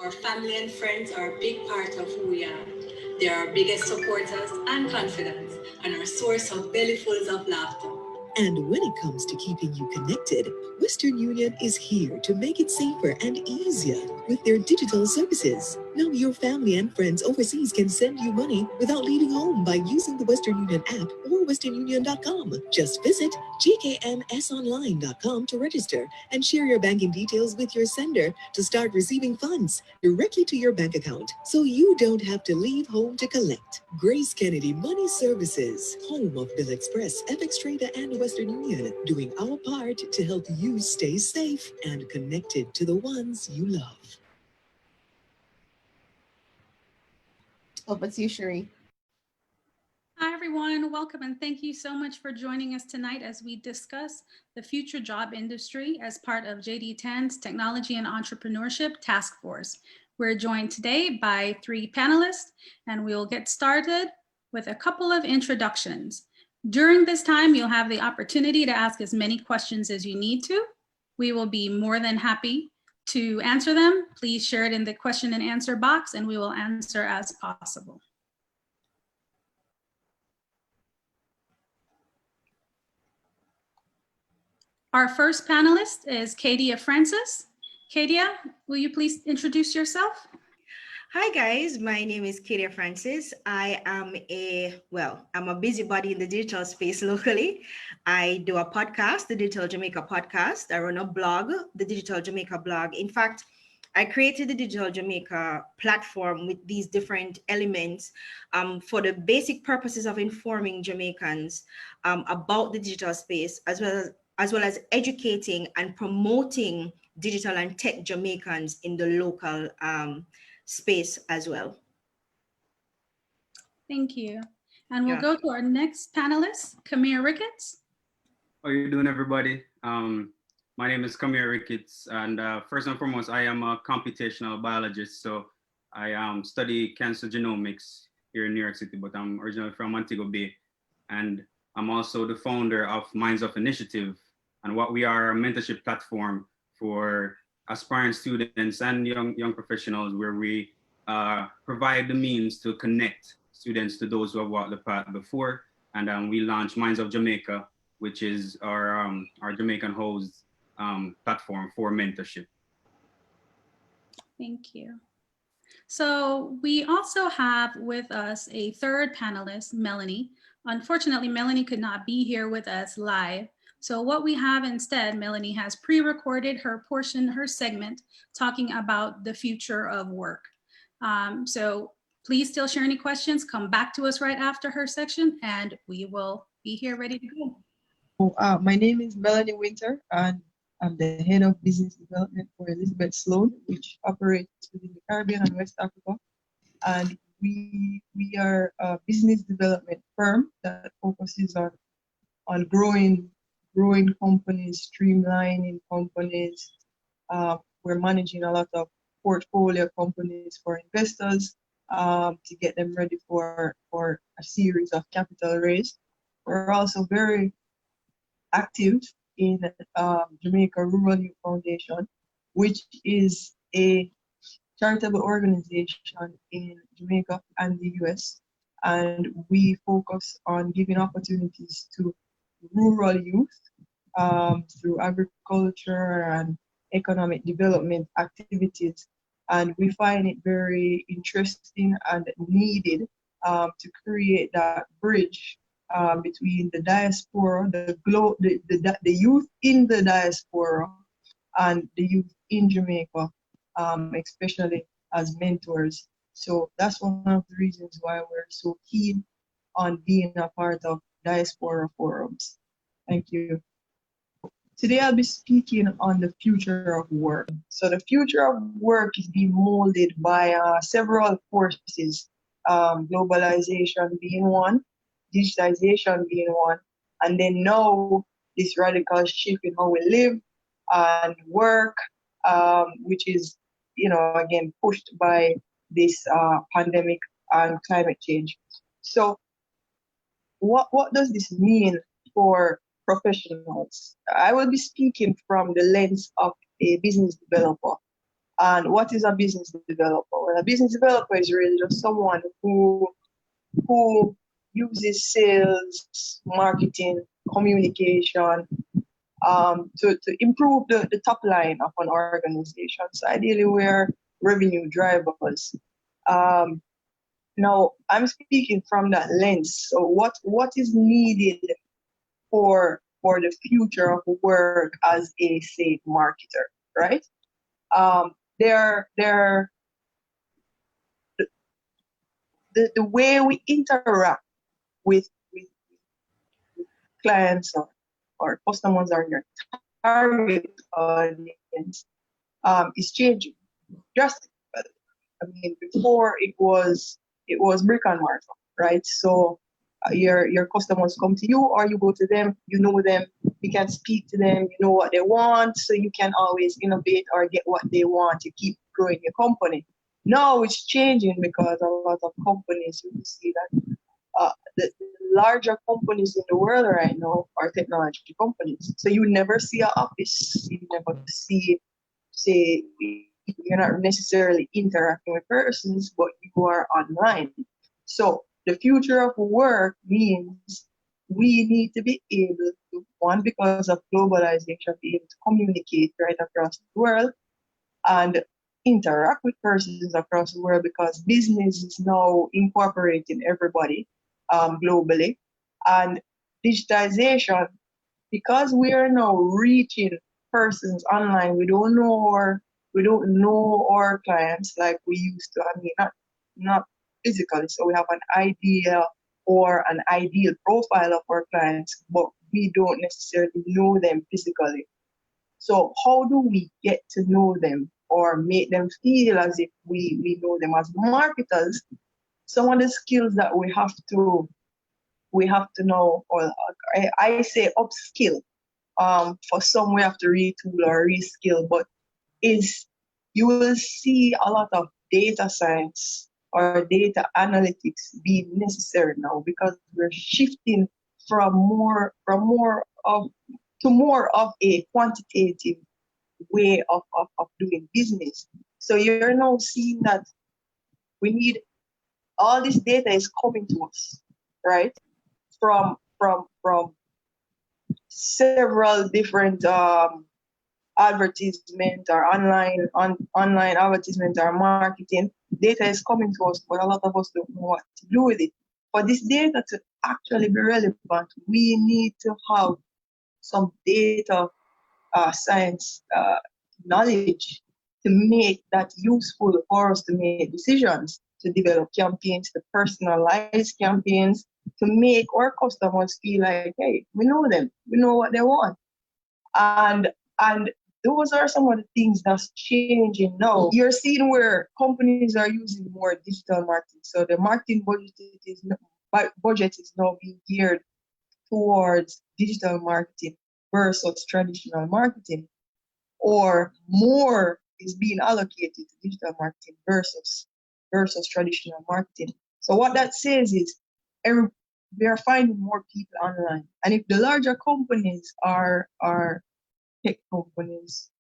Our family and friends are a big part of who we are. They are our biggest supporters and confidants, and our source of bellyfuls of laughter. And when it comes to keeping you connected, Western Union is here to make it safer and easier with their digital services. Now your family and friends overseas can send you money without leaving home by using the Western Union app or westernunion.com. Just visit gkmsonline.com to register and share your banking details with your sender to start receiving funds directly to your bank account so you don't have to leave home to collect. Grace Kennedy Money Services, home of Bill Express, FX Trader, and Western Union, doing our part to help you stay safe and connected to the ones you love. Over to you, Cherie. Hi, everyone. Welcome and thank you so much for joining us tonight as we discuss the future job industry as part of JDTAN's Technology and Entrepreneurship Task Force. We're joined today by 3 panelists, and we'll get started with a couple of introductions. During this time, you'll have the opportunity to ask as many questions as you need to. We will be more than happy to answer them. Please share it in the question and answer box, and we will answer as possible. Our first panelist is Kadia Francis. Kadia, will you please introduce yourself? Hi guys, my name is Kadia Francis. I'm a busybody in the digital space locally. I do a podcast, the Digital Jamaica podcast. I run a blog, the Digital Jamaica blog. In fact, I created the Digital Jamaica platform with these different elements for the basic purposes of informing Jamaicans about the digital space, as well as educating and promoting digital and tech Jamaicans in the local space as well. Thank you. And we'll go to our next panelist, Kamir Ricketts. How are you doing, everybody? My name is Kamir Ricketts, and first and foremost, I am a computational biologist. So I study cancer genomics here in New York City, but I'm originally from Montego Bay. And I'm also the founder of Minds of Initiative, and what we are a mentorship platform for aspiring students and young professionals, where we provide the means to connect students to those who have walked the path before. And we launched Minds of Jamaica, which is our Jamaican host platform for mentorship. Thank you. So we also have with us a third panelist, Melanie. Unfortunately, Melanie could not be here with us live. So what we have instead, Melanie has pre-recorded her portion, her segment, talking about the future of work. So please still share any questions, come back to us right after her section, and we will be here ready to go. My name is Melanie Winter, and I'm the head of business development for Elizabeth Sloan, which operates within the Caribbean and West Africa. And we are a business development firm that focuses on growing companies, streamlining companies. We're managing a lot of portfolio companies for investors to get them ready for a series of capital raise. We're also very active in Jamaica Rural Youth Foundation, which is a charitable organization in Jamaica and the US. And we focus on giving opportunities to rural youth through agriculture and economic development activities. And we find it very interesting and needed to create that bridge between the diaspora, the youth in the diaspora, and the youth in Jamaica, especially as mentors. So that's one of the reasons why we're so keen on being a part of diaspora forums. Thank you. Today I'll be speaking on the future of work. So the future of work is being molded by several forces, globalization being one, digitization being one, and then now this radical shift in how we live and work, which is, again, pushed by this pandemic and climate change. So what does this mean for professionals? I will be speaking from the lens of a business developer. And what is a business developer? Well, a business developer is really just someone who uses sales, marketing, communication to improve the top line of an organization. So ideally, we're revenue drivers. Now, I'm speaking from that lens. So what is needed for the future of work as a, say, marketer, right? There the way we interact with clients or customers or your target audience is changing drastically. I mean, before it was brick and mortar, right? So your customers come to you or you go to them, you know them, you can speak to them, you know what they want, so you can always innovate or get what they want to keep growing your company. Now it's changing because a lot of companies, you see that the larger companies in the world right now are technology companies. So you never see an office, you never see, say, you're not necessarily interacting with persons, but you are online. So the future of work means we need to be able to, one, because of globalization, be able to communicate right across the world and interact with persons across the world, because business is now incorporating everybody globally. And digitization, because we are now reaching persons online, we don't know our clients like we used to. I mean, not physically. So we have an idea or an ideal profile of our clients, but we don't necessarily know them physically. So how do we get to know them or make them feel as if we know them as marketers? Some of the skills that we have to know, or I say upskill. For some we have to retool or reskill, but is you will see a lot of data science or data analytics being necessary now, because we're shifting from more of a quantitative way of doing business. So you're now seeing that we need all this data is coming to us, right? From several different advertisement or online advertisement or marketing. Data is coming to us, but a lot of us don't know what to do with it. For this data to actually be relevant, we need to have some data science knowledge to make that useful for us to make decisions, to develop campaigns, to personalize campaigns, to make our customers feel like, hey, we know them, we know what they want. And those are some of the things that's changing now. You're seeing where companies are using more digital marketing. So the marketing budget is now being geared towards digital marketing versus traditional marketing, or more is being allocated to digital marketing versus traditional marketing. So what that says is we are finding more people online. And if the larger companies are tech companies,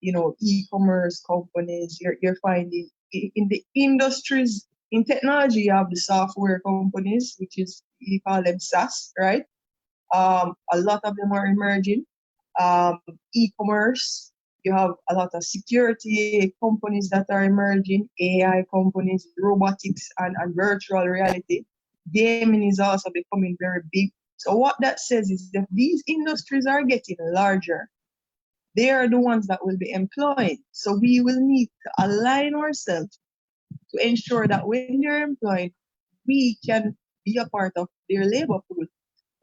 e-commerce companies, you're finding in the industries, in technology, you have the software companies, which is, you call them SaaS, right? A lot of them are emerging. E-commerce, you have a lot of security companies that are emerging, AI companies, robotics and virtual reality. Gaming is also becoming very big. So what that says is that these industries are getting larger. They are the ones that will be employed. So we will need to align ourselves to ensure that when they're employed, we can be a part of their labor pool,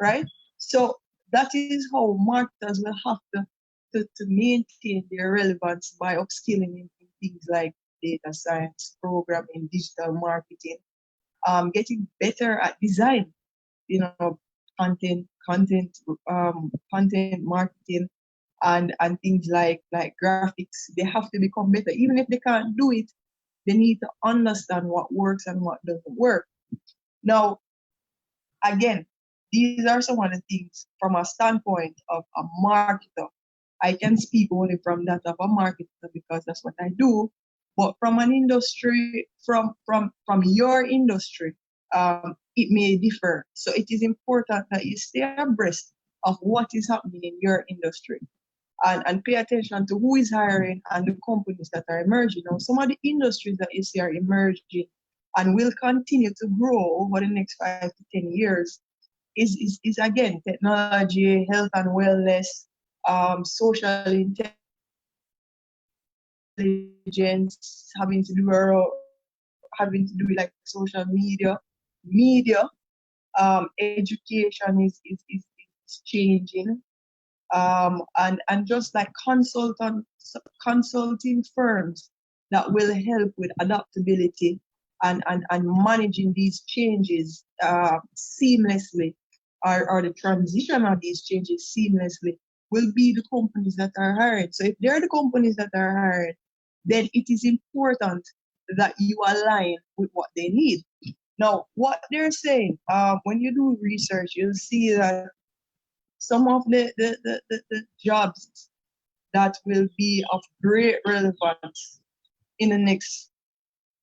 right? So that is how marketers will have to maintain their relevance by upskilling in things like data science, programming, digital marketing, getting better at design, content marketing, and things like graphics. They have to become better. Even if they can't do it, they need to understand what works and what doesn't work. Now, again, these are some of the things from a standpoint of a marketer. I can speak only from that of a marketer because that's what I do. But from an industry, from your industry, it may differ. So it is important that you stay abreast of what is happening in your industry and pay attention to who is hiring and the companies that are emerging. Now, some of the industries that you see are emerging and will continue to grow over the next 5 to 10 years is again technology, health and wellness, social intelligence, having to do with like social media, education is changing, and just like consulting firms that will help with adaptability and managing these changes seamlessly, or the transition of these changes seamlessly, will be the companies that are hired. So if they're the companies that are hired, then it is important that you align with what they need. Now, what they're saying, when you do research, you'll see that some of the jobs that will be of great relevance in the next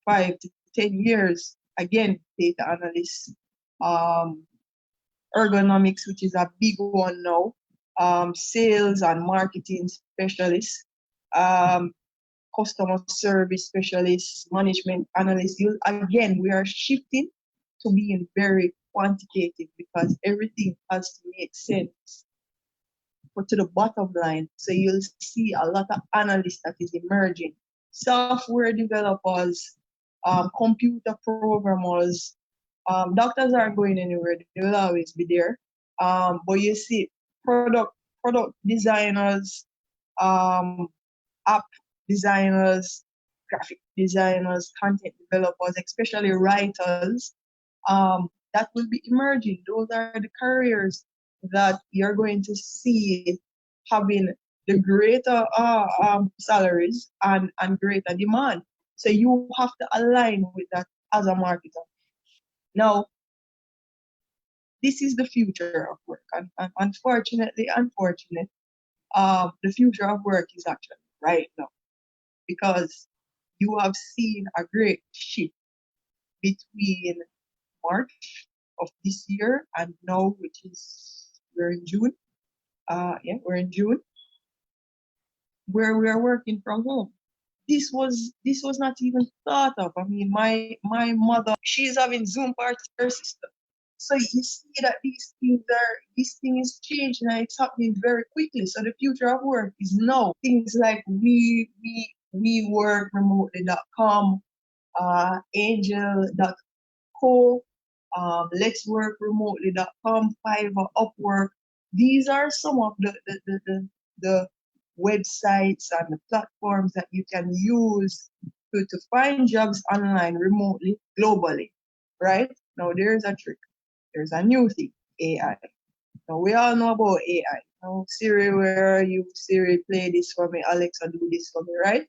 5 to 10 years, again, data analysts, ergonomics, which is a big one now, sales and marketing specialists, customer service specialists, management analysts. Again, we are shifting to being very quantitative because everything has to make sense. But to the bottom line, so you'll see a lot of analysts that is emerging. Software developers, computer programmers, doctors aren't going anywhere, they will always be there. But you see product designers, app designers, graphic designers, content developers, especially writers, that will be emerging. Those are the careers that you're going to see having the greater salaries and greater demand. So you have to align with that as a marketer. Now, this is the future of work. And unfortunately, the future of work is actually right now, because you have seen a great shift between March of this year and now, which is we're in June. We're in June, where we are working from home. This was not even thought of. I mean, my mother, she's having Zoom parties with her sister. So you see that this thing is changing and it's happening very quickly. So the future of work is now. Things like we work remotely.com, angel.co, let's work remotely.com, Fiverr, Upwork. These are some of the websites and the platforms that you can use to find jobs online, remotely, globally, right? Now there's a trick. There's a new thing, AI. Now we all know about AI. Now Siri, where are you? Siri, play this for me. Alexa, do this for me, right?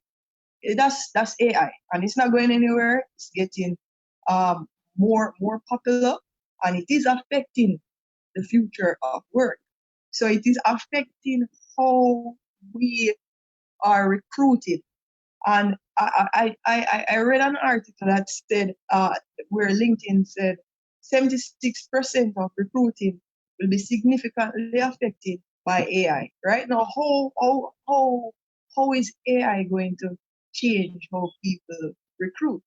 That's AI, and it's not going anywhere. It's getting more popular, and it is affecting the future of work. So it is affecting how we are recruited. And I read an article that said where LinkedIn said 76% of recruiting will be significantly affected by AI. Right now, how is AI going to change how people recruit?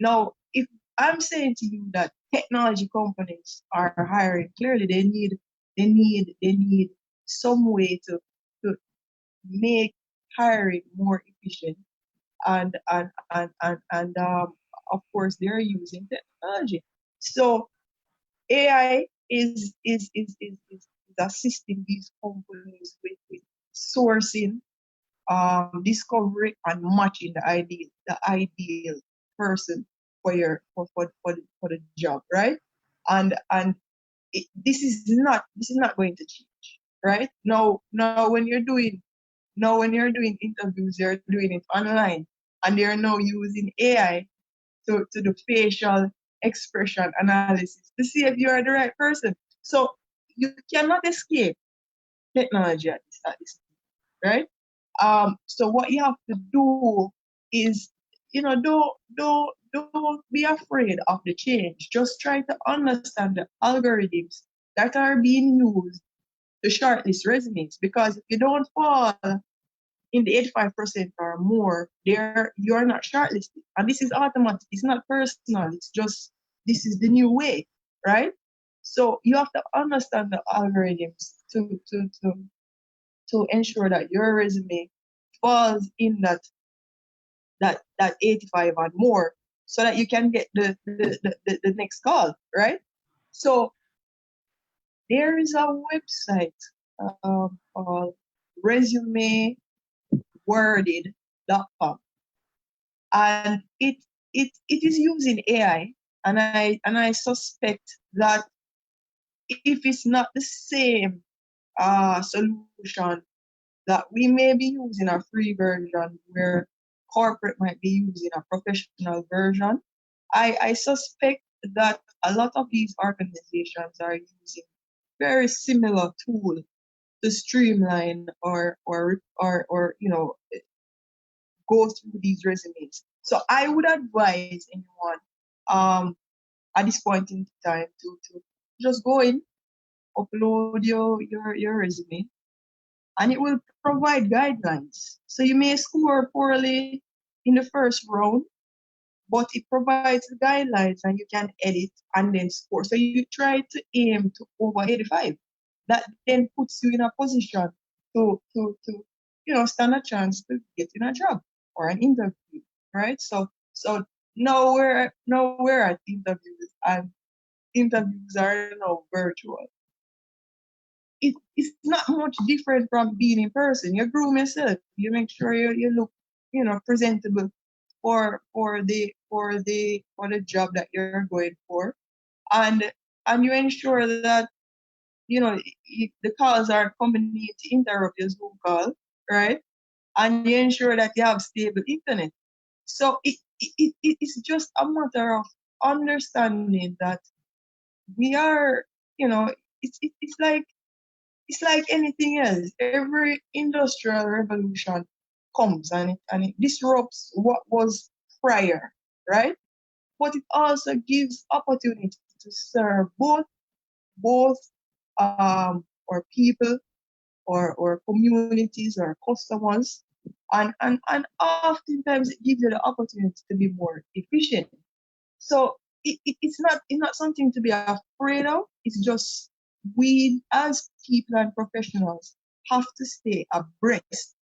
Now, if I'm saying to you that technology companies are hiring, clearly they need some way to make hiring more efficient, and of course they're using technology. So AI is assisting these companies with sourcing, discovery, and matching the ideal person for the job, right? And this is not going to change, right? Now when you're doing interviews, you're doing it online, and they're now using AI to do facial expression analysis to see if you are the right person. So you cannot escape technology at this time. right? So what you have to do is, don't be afraid of the change. Just try to understand the algorithms that are being used to shortlist resumes, because if you don't fall in the 85% or more, there you're not shortlisted. And this is automatic, it's not personal, it's just this is the new way, right? So you have to understand the algorithms to ensure that your resume falls in that 85 and more, so that you can get the next call, right? So there is a website called resumeworded.com, and it is using AI, and I suspect that if it's not the same solution that we may be using a free version, where corporate might be using a professional version, I suspect that a lot of these organizations are using very similar tool to streamline or go through these resumes. So I would advise anyone at this point in time to just go in, upload your resume, and it will provide guidelines. So you may score poorly in the first round, but it provides the guidelines and you can edit and then score. So you try to aim to over 85. That then puts you in a position to stand a chance to get in a job or an interview, right? So now we're at interviews, and interviews are now virtual. It's not much different from being in person. You groom yourself. You make sure you look, presentable for the job that you're going for, and you ensure that the calls are coming to interrupt your Zoom call, right? And you ensure that you have stable internet. So it's just a matter of understanding that we are, it's like anything else. Every industrial revolution comes and it disrupts what was prior, right? But it also gives opportunity to serve both our people or communities or customers, and oftentimes it gives you the opportunity to be more efficient. So it's not something to be afraid of. It's just we as people and professionals have to stay abreast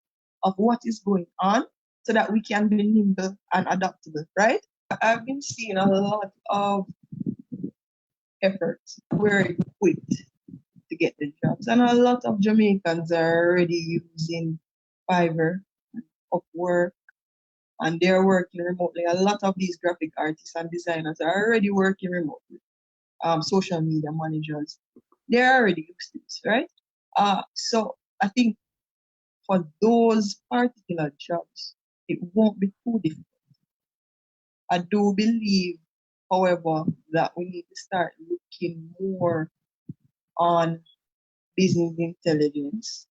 of what is going on so that we can be nimble and adaptable, right? I've been seeing a lot of efforts were equipped to get the jobs, and a lot of Jamaicans are already using Fiverr, Upwork, and they're working remotely. A lot of these graphic artists and designers are already working remotely. Social media managers, they're already used to this, right? So I think for those particular jobs, it won't be too difficult. I do believe, however, that we need to start looking more on business intelligence,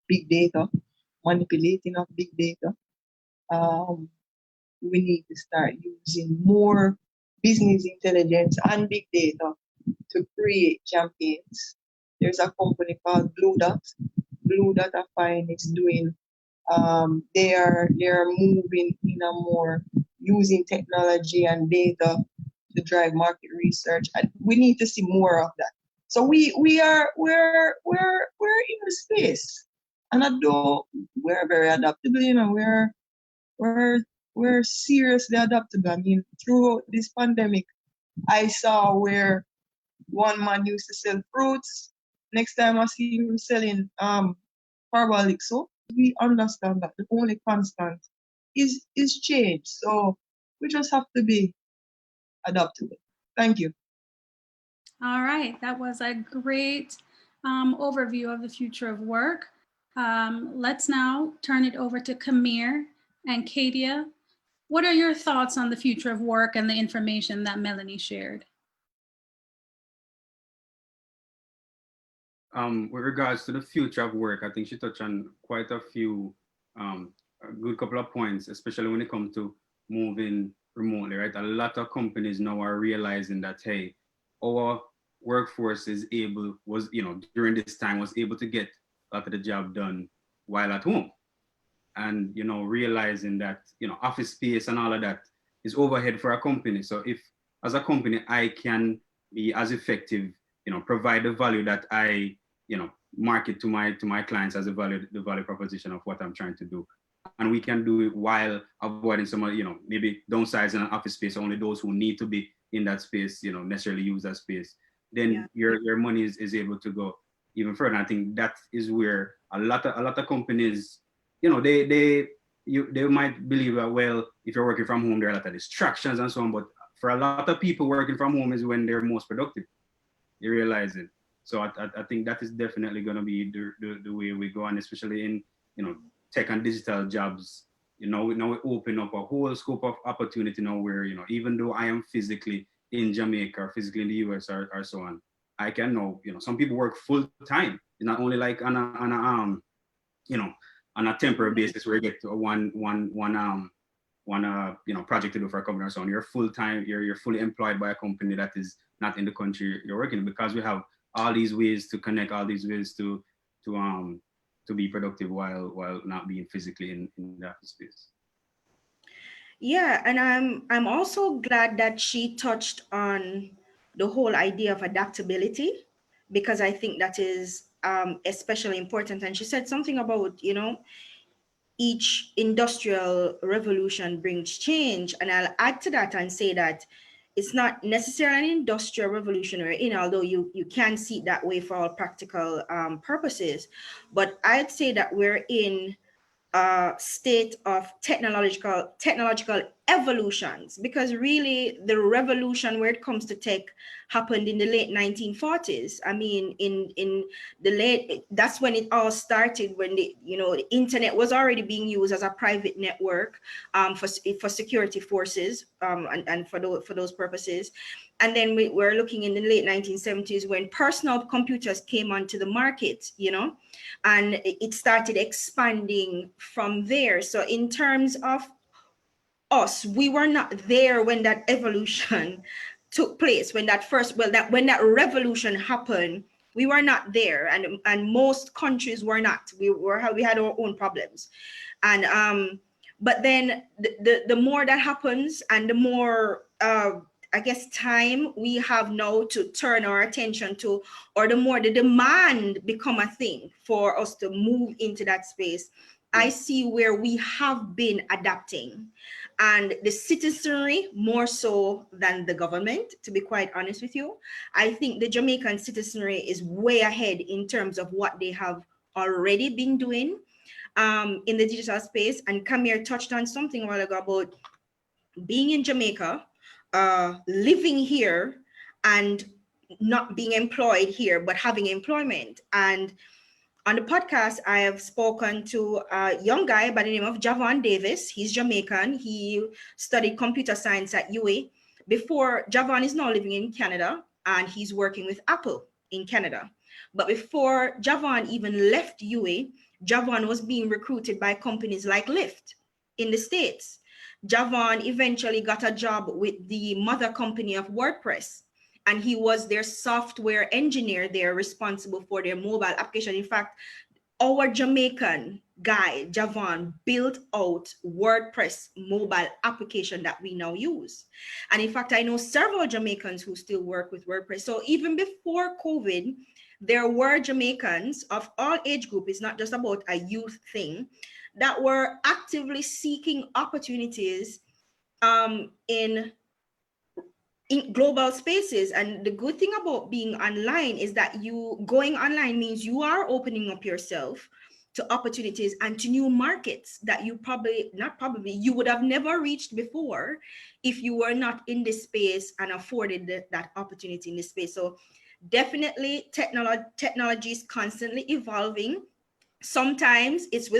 big data, manipulating of big data. We need to start using more business intelligence and big data to create campaigns. There's a company called Blue Dot. Blue Dot I find is doing, they are moving in a more using technology and data to drive market research, and we need to see more of that. So we're in the space, and although we're very adaptable, we're seriously adaptable. I mean, throughout this pandemic, I saw where one man used to sell fruits. Next time I see him selling parabolic soap. We understand that the only constant is change. So we just have to be adaptable. Thank you. All right, that was a great overview of the future of work. Let's now turn it over to Kamir and Kadia. What are your thoughts on the future of work and the information that Melanie shared? with regards to the future of work, I think she touched on quite a few, a good couple of points, especially when it comes to moving remotely, right? A lot of companies now are realizing that, hey, our workforce is able, was, during this time was able to get a lot of the job done while at home. And, realizing that, office space and all of that is overhead for a company. So if, as a company, I can be as effective, provide the value that I, market to my clients as the value proposition of what I'm trying to do. And we can do it while avoiding some of, maybe downsizing an office space, only those who need to be in that space, necessarily use that space. Then your money is able to go even further. And I think that is where a lot of companies, they might believe that, well, if you're working from home, there are a lot of distractions and so on. But for a lot of people, working from home is when they're most productive. You realize it. So I think that is definitely going to be the way we go, and especially in tech and digital jobs. Now we open up a whole scope of opportunity now where even though I am physically in Jamaica or physically in the US or so on, I can now some people work full time. It's not only like on a temporary basis where you get to one project to do for a company or so on. You're full time. You're fully employed by a company that is not in the country you're working in, because we have all these ways to connect, all these ways to be productive while not being physically in the office space. Yeah, and I'm also glad that she touched on the whole idea of adaptability, because I think that is especially important. And she said something about, each industrial revolution brings change. And I'll add to that and say that it's not necessarily an industrial revolution we're in, although you can see it that way for all practical purposes. But I'd say that we're in state of technological evolutions, because really the revolution where it comes to tech happened in the late 1940s. I mean, in the late, that's when it all started, when the internet was already being used as a private network for security forces and for those purposes. And then we're looking in the late 1970s when personal computers came onto the market, and it started expanding from there. So in terms of us, we were not there when that evolution took place, when that revolution happened. We were not there, and most countries were not. We had our own problems, and but then the more that happens, and the more I guess time we have now to turn our attention to, or the more the demand become a thing for us to move into that space, I see where we have been adapting, and the citizenry more so than the government, to be quite honest with you. I think the Jamaican citizenry is way ahead in terms of what they have already been doing in the digital space. And Kamir touched on something a while ago about being in Jamaica, living here, and not being employed here, but having employment. And on the podcast, I have spoken to a young guy by the name of Javon Davis. He's Jamaican. He studied computer science at UA. Before, Javon is now living in Canada, and he's working with Apple in Canada. But before Javon even left UA, Javon was being recruited by companies like Lyft in the States. Javon eventually got a job with the mother company of WordPress, and he was their software engineer there, responsible for their mobile application. In fact, our Jamaican guy, Javon, built out WordPress mobile application that we now use. And in fact, I know several Jamaicans who still work with WordPress. So even before COVID, there were Jamaicans of all age group. It's not just about a youth thing, that were actively seeking opportunities in global spaces. And the good thing about being online is that going online means you are opening up yourself to opportunities and to new markets that you you would have never reached before if you were not in this space and afforded that opportunity in this space. So definitely technology is constantly evolving. Sometimes it's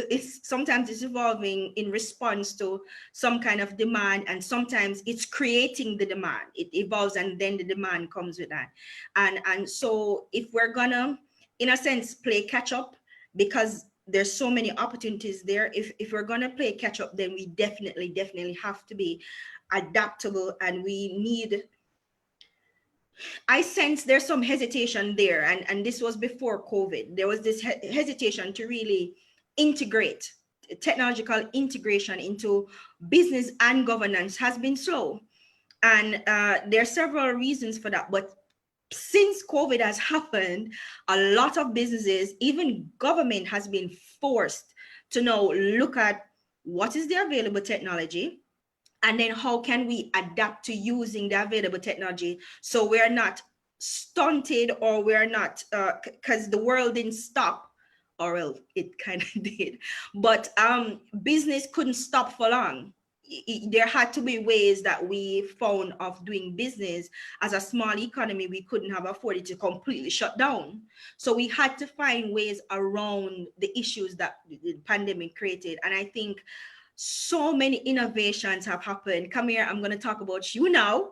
evolving in response to some kind of demand, and sometimes it's creating the demand. It evolves and then the demand comes with that. And so if we're gonna in a sense, play catch up because there's so many opportunities there. If we're gonna play catch up, then we definitely have to be adaptable, and we need, I sense there's some hesitation there, and this was before COVID. There was this hesitation to really integrate technological integration into business and governance has been slow. And there are several reasons for that. But since COVID has happened, a lot of businesses, even government, has been forced to now look at what is the available technology, and then how can we adapt to using the available technology so we're not stunted, or we're not, because the world didn't stop, or well, it kind of did, but business couldn't stop for long. There had to be ways that we found of doing business. As a small economy, we couldn't have afforded to completely shut down, so we had to find ways around the issues that the pandemic created. And I think so many innovations have happened. Come here, I'm going to talk about you now,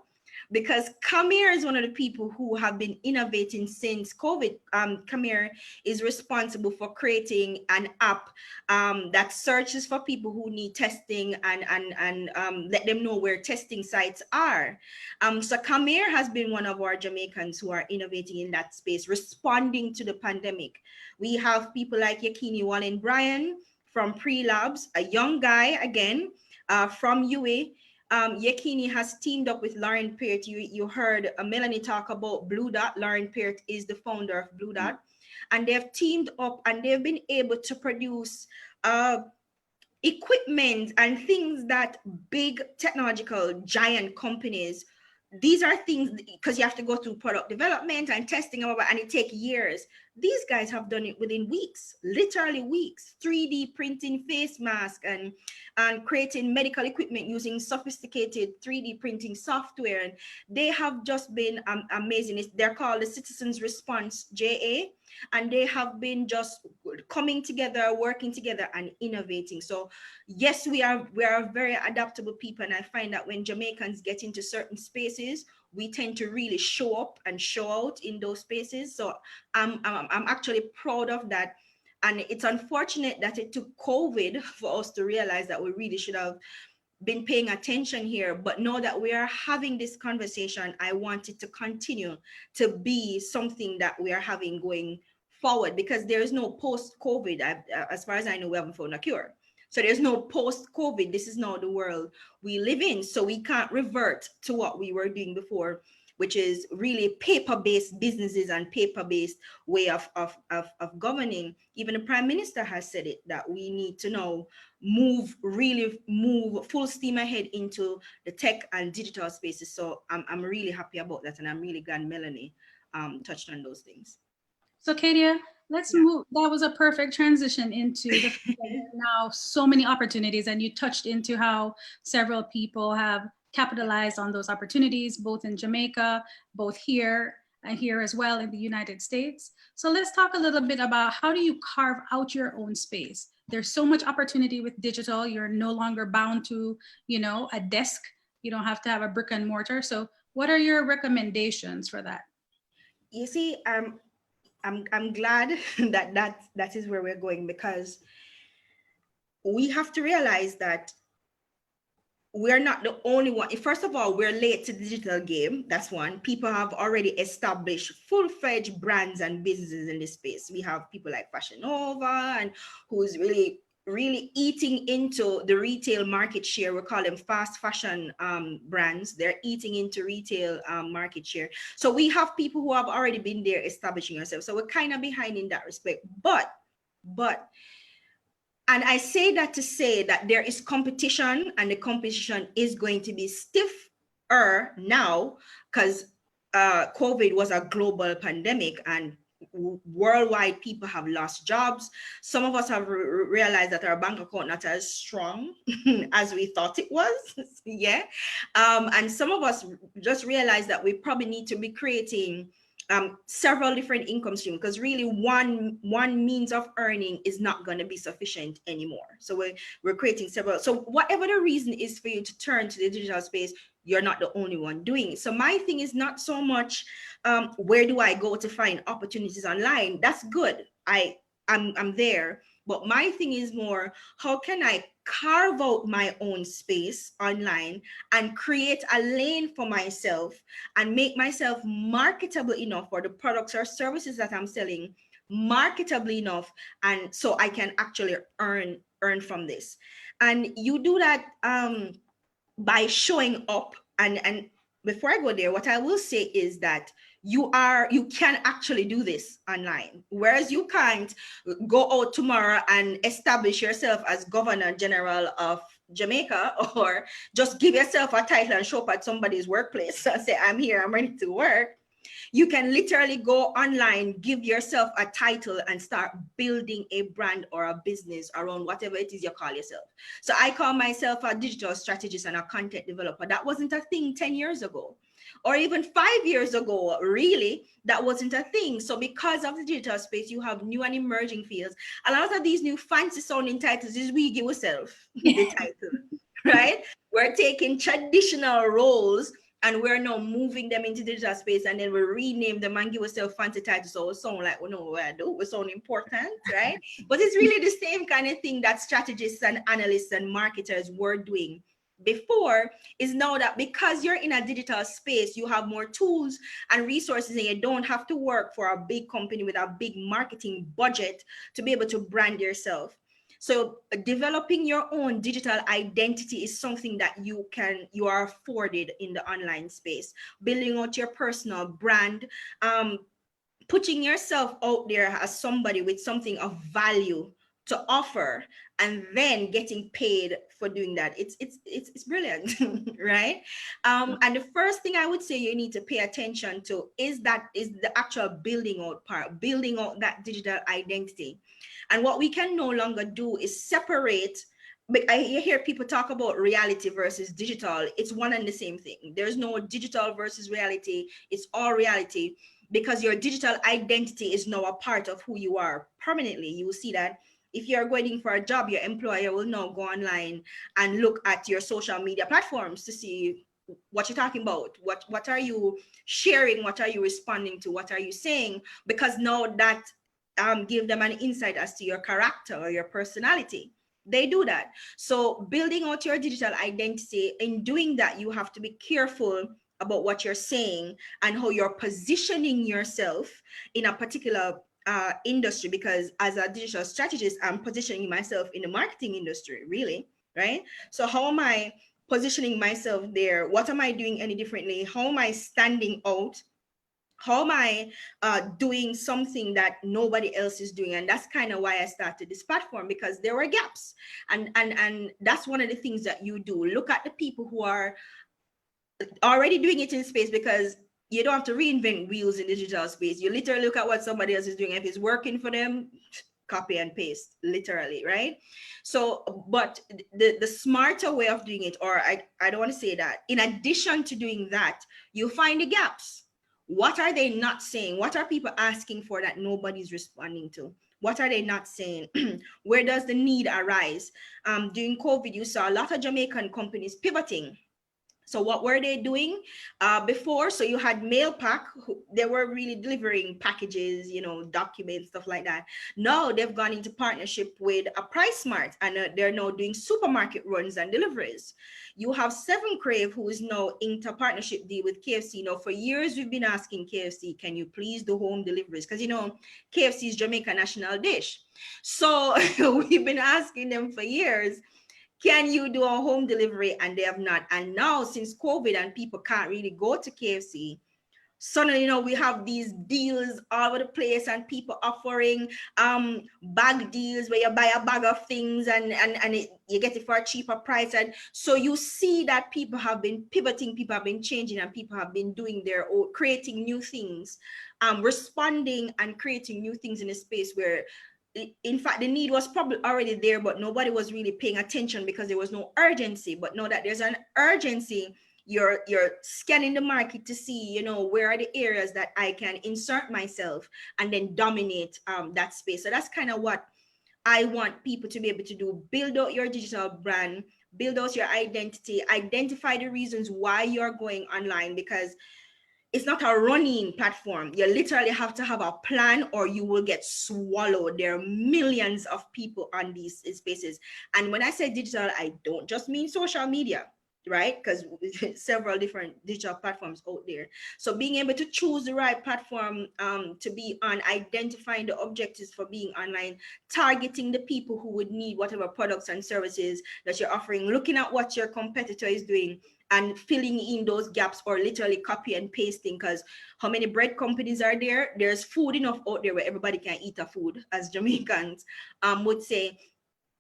because Kamir is one of the people who have been innovating since COVID. Kamir is responsible for creating an app that searches for people who need testing, and let them know where testing sites are. So Kamir has been one of our Jamaicans who are innovating in that space, responding to the pandemic. We have people like Yakini Wallen Bryan from Pre-Labs, a young guy, again, from UA. Yakini has teamed up with Lauren Peart. You heard Melanie talk about Blue Dot. Lauren Peart is the founder of Blue Dot. And they've teamed up, and they've been able to produce equipment and things that big technological giant companies, these are things, because you have to go through product development and testing, and it takes years. These guys have done it within weeks, literally weeks. 3D printing face mask, and creating medical equipment using sophisticated 3D printing software. And they have just been amazing. They're called the Citizens Response JA, and they have been just coming together, working together, and innovating. So yes, we are very adaptable people, and I find that when Jamaicans get into certain spaces, we tend to really show up and show out in those spaces. So I'm actually proud of that. And it's unfortunate that it took COVID for us to realize that we really should have been paying attention here. But now that we are having this conversation, I want it to continue to be something that we are having going forward, because there is no post-COVID. As far as I know, we haven't found a cure. So there's no post-COVID. This is now the world we live in. So we can't revert to what we were doing before, which is really paper-based businesses and paper-based way of governing. Even the Prime Minister has said it, that we need to now move full steam ahead into the tech and digital spaces. So I'm really happy about that, and I'm really glad Melanie touched on those things. So Katia, let's move. That was a perfect transition into the now so many opportunities, and you touched into how several people have capitalized on those opportunities, both in Jamaica, both here and here as well in the United States. So let's talk a little bit about, how do you carve out your own space? There's so much opportunity with digital. You're no longer bound to, a desk. You don't have to have a brick and mortar. So what are your recommendations for that? You see, I'm glad that is where we're going, because we have to realize that we're not the only one. First of all, we're late to the digital game. That's one. People have already established full-fledged brands and businesses in this space. We have people like Fashion Nova, and who's really eating into the retail market share. We call them fast fashion brands. They're eating into retail market share. So we have people who have already been there establishing ourselves. So we're kind of behind in that respect. But, and I say that to say that there is competition, and the competition is going to be stiffer now, because COVID was a global pandemic, and worldwide people have lost jobs. Some of us have realized that our bank account not as strong as we thought it was. And some of us just realized that we probably need to be creating several different income streams, because really one means of earning is not going to be sufficient anymore. So we're creating several. So whatever the reason is for you to turn to the digital space, you're not the only one doing it. So my thing is not so much where do I go to find opportunities online? That's good. I'm there. But my thing is more, how can I carve out my own space online and create a lane for myself and make myself marketable enough for the products or services that I'm selling, marketable enough, and so I can actually earn from this. And you do that by showing up. And before I go there, what I will say is that you can actually do this online, whereas you can't go out tomorrow and establish yourself as Governor General of Jamaica, or just give yourself a title and show up at somebody's workplace and say, I'm here, I'm ready to work. You can literally go online, give yourself a title, and start building a brand or a business around whatever it is you call yourself. So I call myself a digital strategist and a content developer. That wasn't a thing 10 years ago, or even 5 years ago. Really, that wasn't a thing. So because of the digital space, you have new and emerging fields. A lot of these new fancy sounding titles is we give ourselves the title, right? We're taking traditional roles and we're now moving them into digital space, and then we rename them and give ourselves fancy titles. So it sound like we know what I do, we sound important, right? But it's really the same kind of thing that strategists and analysts and marketers were doing before. Is now that because you're in a digital space, you have more tools and resources, and you don't have to work for a big company with a big marketing budget to be able to brand yourself. So developing your own digital identity is something that you are afforded in the online space. Building out your personal brand, putting yourself out there as somebody with something of value to offer, and then getting paid for doing that. It's brilliant, right? And the first thing I would say you need to pay attention to is the actual building out part, building out that digital identity. And what we can no longer do is separate. But I hear people talk about reality versus digital. It's one and the same thing. There's no digital versus reality. It's all reality, because your digital identity is now a part of who you are permanently. You will see that if you're going for a job, your employer will now go online and look at your social media platforms to see what you're talking about. What are you sharing? What are you responding to? What are you saying? Because now that give them an insight as to your character or your personality. They do that. So building out your digital identity, in doing that, you have to be careful about what you're saying and how you're positioning yourself in a particular industry. Because as a digital strategist, I'm positioning myself in the marketing industry, really, right? So how am I positioning myself there? What am I doing any differently? How am I standing out? How am I doing something that nobody else is doing? And that's kind of why I started this platform, because there were gaps. And that's one of the things that you do. Look at the people who are already doing it in space, because you don't have to reinvent wheels in digital space. You literally look at what somebody else is doing. If it's working for them, copy and paste, literally, right? So, but the smarter way of doing it, or I don't want to say that, in addition to doing that, you find the gaps. What are they not saying? What are people asking for that nobody's responding to? What are they not saying? Where does the need arise? During COVID, you saw a lot of Jamaican companies pivoting. So what were they doing before? So you had Mailpack, they were really delivering packages, documents, stuff like that. Now they've gone into partnership with a PriceSmart, and they're now doing supermarket runs and deliveries. You have Seven Crave, who is now into partnership deal with KFC. Now for years, we've been asking KFC, can you please do home deliveries? Because KFC is Jamaica national dish. So we've been asking them for years, can you do a home delivery? And they have not. And now since COVID and people can't really go to KFC, suddenly we have these deals all over the place, and people offering bag deals where you buy a bag of things and you get it for a cheaper price. And so you see that people have been pivoting, people have been changing, and people have been doing their own, creating new things, responding and creating new things in a space where in fact the need was probably already there, but nobody was really paying attention because there was no urgency. But now that there's an urgency, you're scanning the market to see where are the areas that I can insert myself and then dominate that space. So that's kind of what I want people to be able to do. Build out your digital brand, build out your identity, identify the reasons why you're going online, because it's not a running platform. You literally have to have a plan or you will get swallowed. There are millions of people on these spaces. And when I say digital, I don't just mean social media, right? Because several different digital platforms out there. So being able to choose the right platform to be on, identifying the objectives for being online, targeting the people who would need whatever products and services that you're offering, looking at what your competitor is doing, and filling in those gaps, or literally copy and pasting, because how many bread companies are there? There's food enough out there where everybody can eat a food, as Jamaicans would say.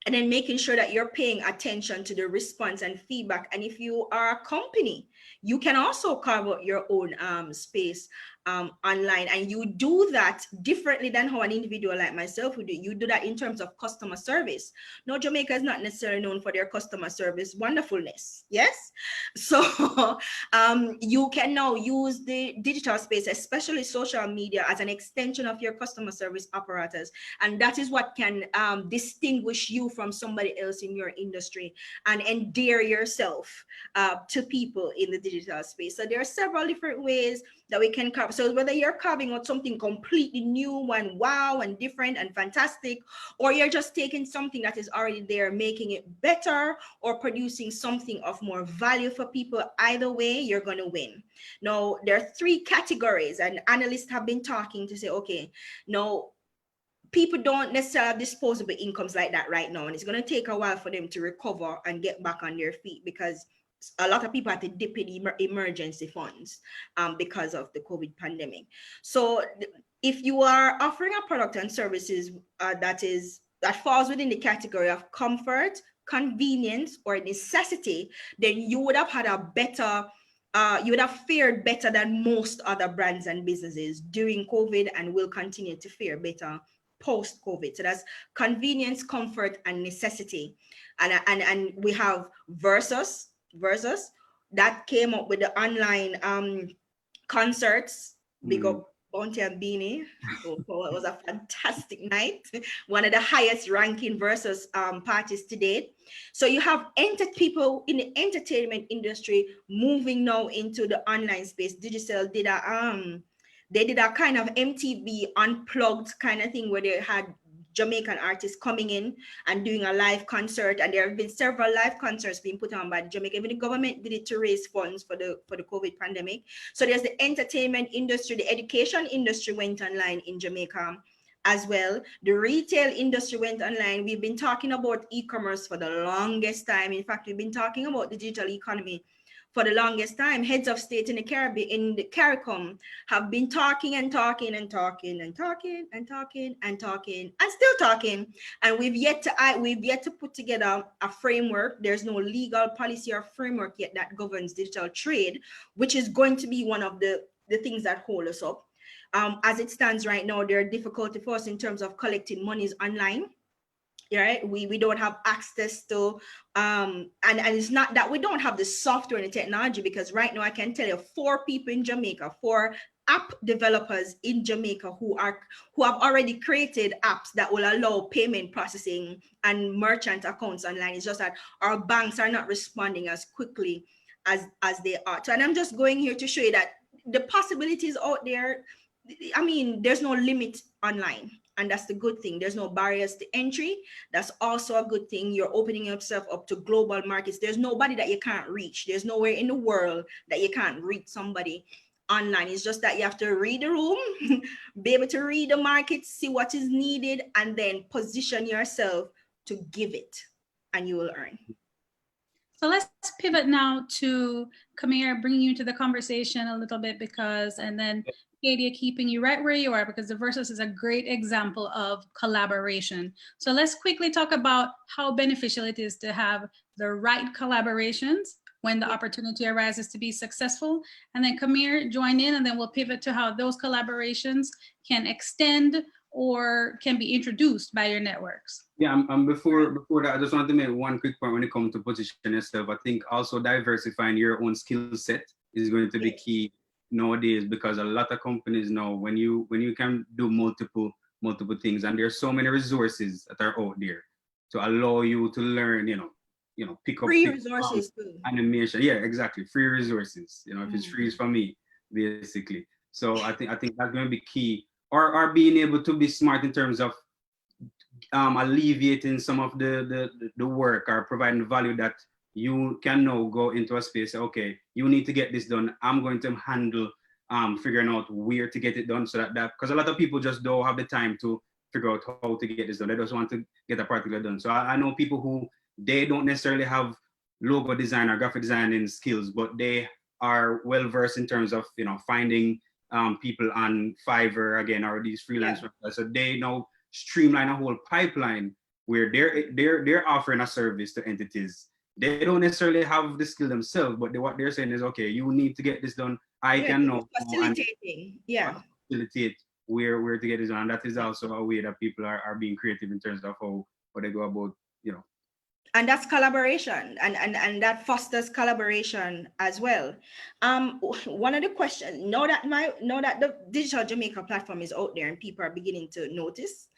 And then making sure that you're paying attention to the response and feedback. And if you are a company, you can also carve out your own space online, and you do that differently than how an individual like myself would do. You do that in terms of customer service. No, Jamaica is not necessarily known for their customer service wonderfulness. Yes, so you can now use the digital space, especially social media, as an extension of your customer service apparatus, and that is what can distinguish you from somebody else in your industry and endear yourself to people in the digital space. So there are several different ways that we can carve. So whether you're carving out something completely new and wow and different and fantastic, or you're just taking something that is already there, making it better, or producing something of more value for people, either way, you're going to win. Now, there are three categories, and analysts have been talking to say, okay, now, people don't necessarily have disposable incomes like that right now, and it's going to take a while for them to recover and get back on their feet, because a lot of people have to dip in emergency funds because of the COVID pandemic. So if you are offering a product and services that falls within the category of comfort, convenience, or necessity, then you would have had a better you would have fared better than most other brands and businesses during COVID, and will continue to fare better post-COVID. So that's convenience, comfort, and necessity. And we have versus that came up with the online concerts. Big up Bounty and Beanie. So it was a fantastic night. One of the highest ranking versus parties to date. So you have people in the entertainment industry moving now into the online space. Digital did a kind of MTV unplugged kind of thing where they had Jamaican artists coming in and doing a live concert, and there have been several live concerts being put on by Jamaica. Even the government did it to raise funds for the COVID pandemic. So there's the entertainment industry, the education industry went online in Jamaica as well. The retail industry went online. We've been talking about e-commerce for the longest time. In fact, we've been talking about the digital economy for the longest time. Heads of state in the Caribbean, in the CARICOM, have been talking and talking and talking and talking and talking and talking and still talking. And we've yet to put together a framework. There's no legal policy or framework yet that governs digital trade, which is going to be one of the things that hold us up. As it stands right now, there are difficulty for us in terms of collecting monies online. Right, we don't have access to and it's not that we don't have the software and the technology, because right now I can tell you 4 people in Jamaica, 4 app developers in Jamaica who have already created apps that will allow payment processing and merchant accounts online. It's just that our banks are not responding as quickly as they ought to. And I'm just going here to show you that the possibilities out there, I mean, there's no limit online. And that's the good thing. There's no barriers to entry. That's also a good thing. You're opening yourself up to global markets. There's nobody that you can't reach. There's nowhere in the world that you can't reach somebody online. It's just that you have to read the room, be able to read the market, see what is needed, and then position yourself to give it, and you will earn. So let's pivot now to Kamir, bringing you into the conversation a little bit, and then Katie, keeping you right where you are, because the Versus is a great example of collaboration. So let's quickly talk about how beneficial it is to have the right collaborations when the opportunity arises to be successful. And then Kamir, join in, and then we'll pivot to how those collaborations can extend or can be introduced by your networks. Yeah, before that, I just wanted to make one quick point when it comes to position yourself. I think also diversifying your own skill set is going to be key nowadays, because a lot of companies now, when you can do multiple things, and there's so many resources that are out there to allow you to learn, pick up Free resources too. animation. Yeah, exactly. Free resources. If it's free, it's for me, basically. So I think that's going to be key. Or being able to be smart in terms of alleviating some of the work or providing value that you can now go into a space. Okay, you need to get this done. I'm going to handle figuring out where to get it done, so that because a lot of people just don't have the time to figure out how to get this done. They just want to get a particular done. So I know people who they don't necessarily have logo design or graphic designing skills, but they are well versed in terms of finding people on Fiverr again, or these freelance websites. So they now streamline a whole pipeline where they're offering a service to entities. They don't necessarily have the skill themselves, but what they're saying is, okay, you need to get this done. I can know facilitating, facilitate where to get this done. And that is also a way that people are being creative in terms of how they go about, and that's collaboration, and that fosters collaboration as well. One of the questions, now that the Digital Jamaica platform is out there and people are beginning to notice,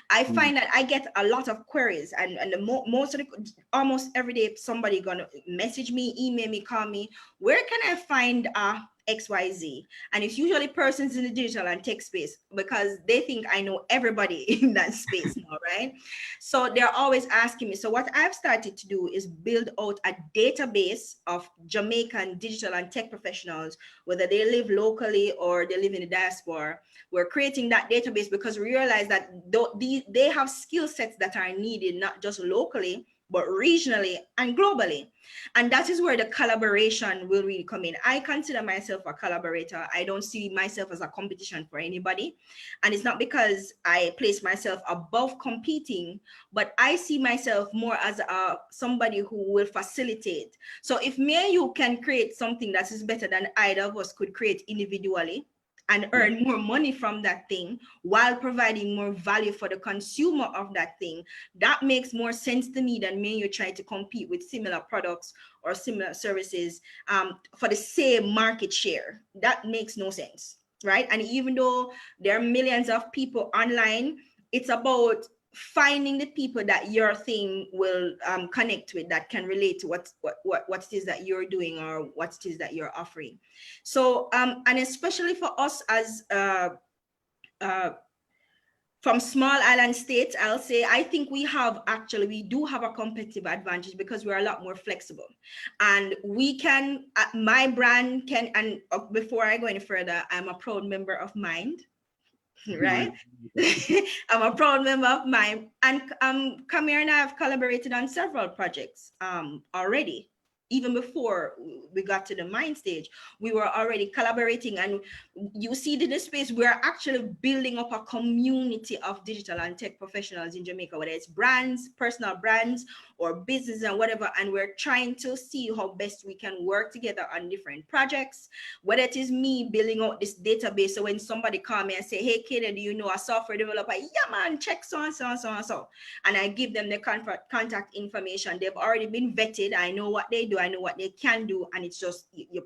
I find that I get a lot of queries, and almost every day somebody gonna message me, email me, call me, where can I find XYZ? And it's usually persons in the digital and tech space, because they think I know everybody in that space now, right? So they're always asking me. So what I've started to do is build out a database of Jamaican digital and tech professionals, whether they live locally or they live in the diaspora. We're creating that database because we realize that they have skill sets that are needed, not just locally, but regionally and globally. And that is where the collaboration will really come in. I consider myself a collaborator. I don't see myself as a competition for anybody. And it's not because I place myself above competing, but I see myself more as somebody who will facilitate. So if me and you can create something that is better than either of us could create individually, and earn more money from that thing while providing more value for the consumer of that thing, that makes more sense to me than me and you try to compete with similar products or similar services for the same market share. That makes no sense, right? And even though there are millions of people online, it's about finding the people that your thing will connect with, that can relate to what it is that you're doing or what it is that you're offering. So and especially for us as from small island states, I'll say, I think we do have a competitive advantage because we're a lot more flexible, and we can, my brand can, and before I go any further, I'm a proud member of Mind. Right? I'm a proud member of Mime, and Kamir and I have collaborated on several projects already. Even before we got to the Mind stage, we were already collaborating, and you see in this space, we're actually building up a community of digital and tech professionals in Jamaica, whether it's brands, personal brands, or business and whatever, and we're trying to see how best we can work together on different projects, whether it is me building out this database. So when somebody call me and say, hey, Kaden, do you know a software developer? Yeah, man, check so and so and so and so. And I give them the contact information. They've already been vetted. I know what they do. I know what they can do. And it's just, you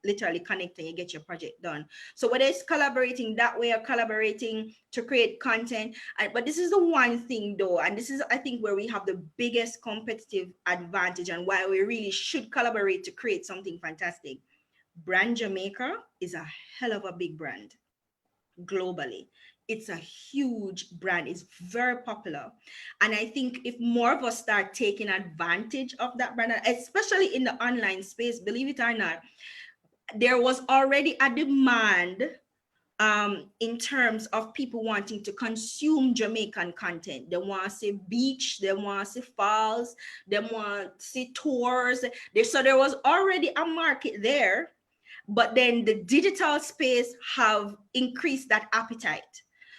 literally connect and you get your project done. So whether it's collaborating that way or collaborating to create content, but this is the one thing though, and this is, I think, where we have the biggest competitive advantage and why we really should collaborate to create something fantastic. Brand Jamaica is a hell of a big brand globally. It's a huge brand. It's very popular. And I think if more of us start taking advantage of that brand, especially in the online space, believe it or not, there was already a demand in terms of people wanting to consume Jamaican content. They want to see beach, they want to see falls, they want to see tours. So there was already a market there, but then the digital space have increased that appetite.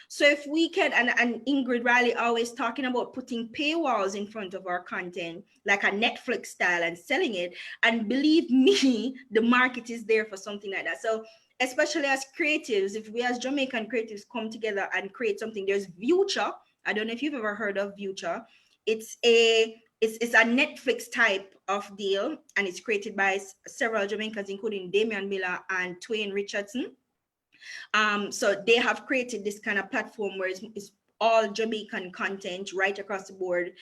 So if we can, and Ingrid Riley always talking about putting paywalls in front of our content, like a Netflix style, and selling it, and believe me, the market is there for something like that. So especially as creatives, if we as Jamaican creatives come together and create something, there's Future. I don't know if you've ever heard of Future. It's a Netflix type of deal, and it's created by several Jamaicans, including Damian Miller and Twain Richardson. So they have created this kind of platform where it's all Jamaican content right across the board,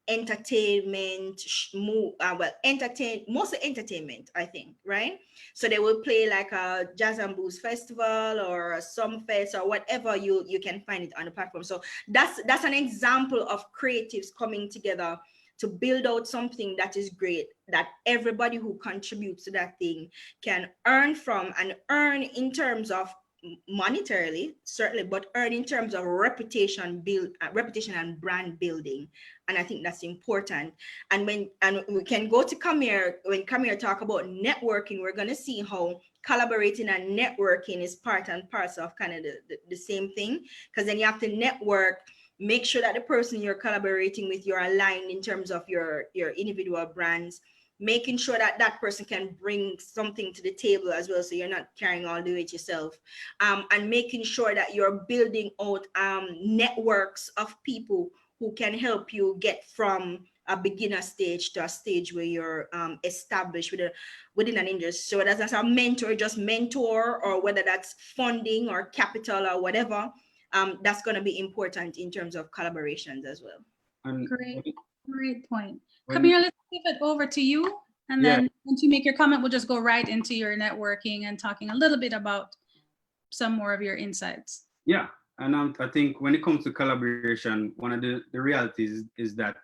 entertainment, mostly entertainment, I think, right? So they will play like a Jazz and Blues festival or a Sumfest or whatever you can find it on the platform. So that's an example of creatives coming together to build out something that is great, that everybody who contributes to that thing can earn from, and earn in terms of monetarily, certainly, but earn in terms of reputation and brand building. And I think that's important. And we can go to Kamir, when Kamir talk about networking, we're going to see how collaborating and networking is part and parcel of kind of the same thing, because then you have to network, make sure that the person you're collaborating with, you're aligned in terms of your individual brands, making sure that that person can bring something to the table as well, so you're not carrying all the weight yourself, and making sure that you're building out networks of people who can help you get from a beginner stage to a stage where you're established within an industry. So whether that's a mentor, just mentor, or whether that's funding or capital or whatever, that's going to be important in terms of collaborations as well. And Great point. Kamir, let's give it over to you. And then once you make your comment, we'll just go right into your networking and talking a little bit about some more of your insights. Yeah, and I think when it comes to collaboration, one of the realities is that